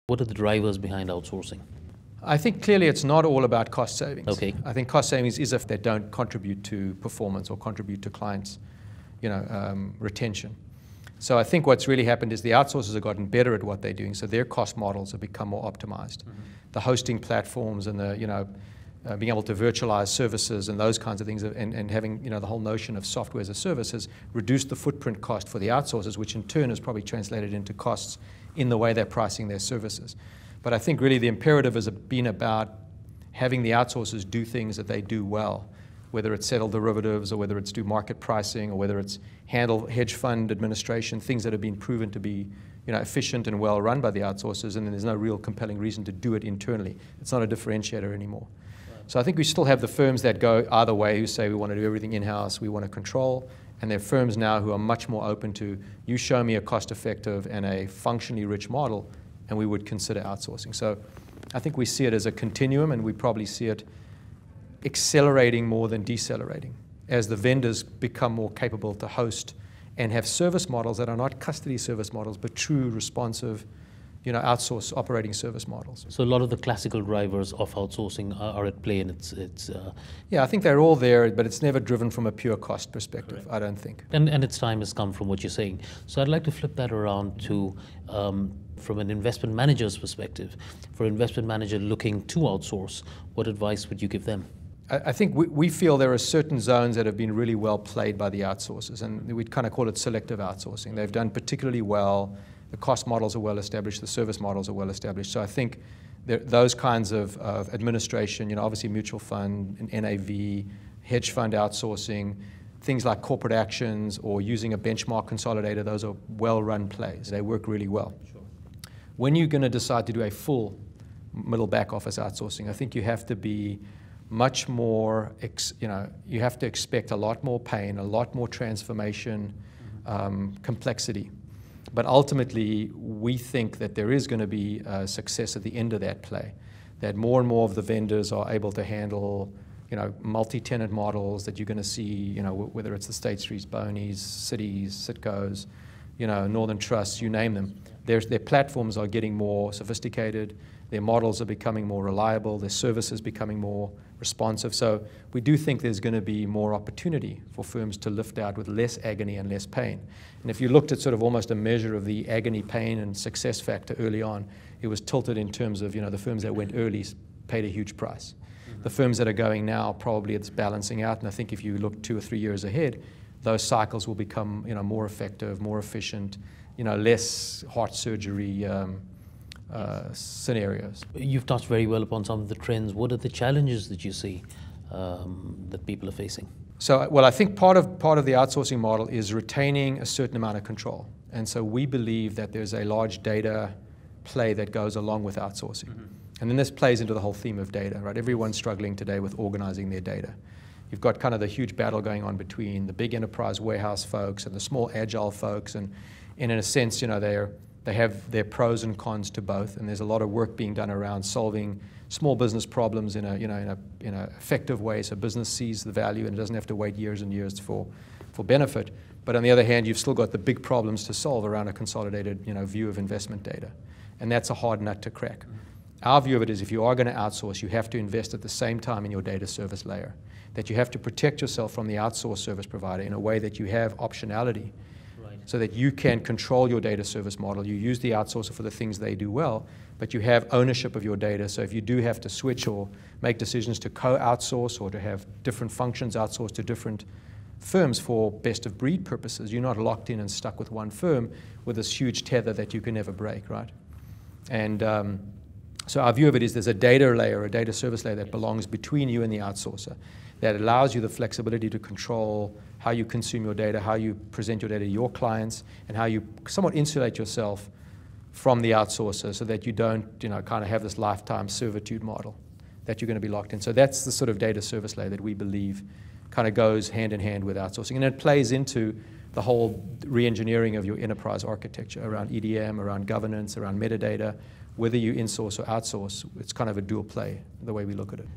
What are the drivers behind outsourcing? I think clearly it's not all about cost savings. Okay. I think cost savings is if they don't contribute to performance or contribute to clients, retention. So I think what's really happened is the outsourcers have gotten better at what they're doing, so their cost models have become more optimized. The hosting platforms and the being able to virtualize services and those kinds of things, and having the whole notion of software as a service has reduced the footprint cost for the outsourcers, which in turn has probably translated into costs in the way they're pricing their services. But I think really the imperative has been about having the outsourcers do things that they do well, whether it's settle derivatives or whether it's do market pricing or whether it's handle hedge fund administration, things that have been proven to be efficient and well run by the outsourcers, and then there's no real compelling reason to do it internally. It's not a differentiator anymore. So I think we still have the firms that go either way, who say we want to do everything in-house, we want to control, and there are firms now who are much more open to, you show me a cost-effective and a functionally rich model, and we would consider outsourcing. So I think we see it as a continuum, and we probably see it accelerating more than decelerating as the vendors become more capable to host and have service models that are not custody service models, but true responsive, outsource operating service models. So a lot of the classical drivers of outsourcing are at play, and it's yeah, I think they're all there, but it's never driven from a pure cost perspective. Correct. I don't think. And its time has come from what you're saying. So I'd like to flip that around to from an investment manager's perspective. For an investment manager looking to outsource, what advice would you give them? I think we feel there are certain zones that have been really well played by the outsourcers, and we'd kind of call it selective outsourcing. They've done particularly well. The cost models are well established. The service models are well established. So I think those kinds of administration, obviously mutual fund, NAV, hedge fund outsourcing, things like corporate actions or using a benchmark consolidator, those are well-run plays. They work really well. Sure. When you're going to decide to do a full middle back office outsourcing, I think you have to be much more, you have to expect a lot more pain, a lot more transformation, complexity. But ultimately, we think that there is going to be success at the end of that play, that more and more of the vendors are able to handle, multi-tenant models that you're going to see, whether it's the State Streets, Bonies, Cities, Citcos, Northern Trusts, you name them. Their platforms are getting more sophisticated. Their models are becoming more reliable. Their services becoming more responsive. So we do think there's going to be more opportunity for firms to lift out with less agony and less pain. And if you looked at sort of almost a measure of the agony, pain, and success factor early on, it was tilted in terms of, the firms that went early paid a huge price. The firms that are going now, probably it's balancing out. And I think if you look 2 or 3 years ahead, those cycles will become, more effective, more efficient, less heart surgery scenarios. You've touched very well upon some of the trends. What are the challenges that you see that people are facing? So, well, I think part of the outsourcing model is retaining a certain amount of control. And so we believe that there's a large data play that goes along with outsourcing. And then this plays into the whole theme of data, right? Everyone's struggling today with organizing their data. You've got kind of the huge battle going on between the big enterprise warehouse folks and the small agile folks, and in a sense, they have their pros and cons to both, and there's a lot of work being done around solving small business problems in a effective way, so business sees the value and doesn't have to wait years and years for benefit. But on the other hand, you've still got the big problems to solve around a consolidated view of investment data, and that's a hard nut to crack. Our view of it is if you are going to outsource, you have to invest at the same time in your data service layer, that you have to protect yourself from the outsourced service provider in a way that you have optionality, so that you can control your data service model. You use the outsourcer for the things they do well, but you have ownership of your data. So if you do have to switch or make decisions to co-outsource or to have different functions outsourced to different firms for best-of-breed purposes, you're not locked in and stuck with one firm with this huge tether that you can never break, right? And so our view of it is there's a data layer, a data service layer that belongs between you and the outsourcer, that allows you the flexibility to control how you consume your data, how you present your data to your clients, and how you somewhat insulate yourself from the outsourcer so that you don't, kind of have this lifetime servitude model that you're going to be locked in. So that's the sort of data service layer that we believe kind of goes hand in hand with outsourcing. And it plays into the whole re-engineering of your enterprise architecture around EDM, around governance, around metadata. Whether you insource or outsource, it's kind of a dual play, the way we look at it.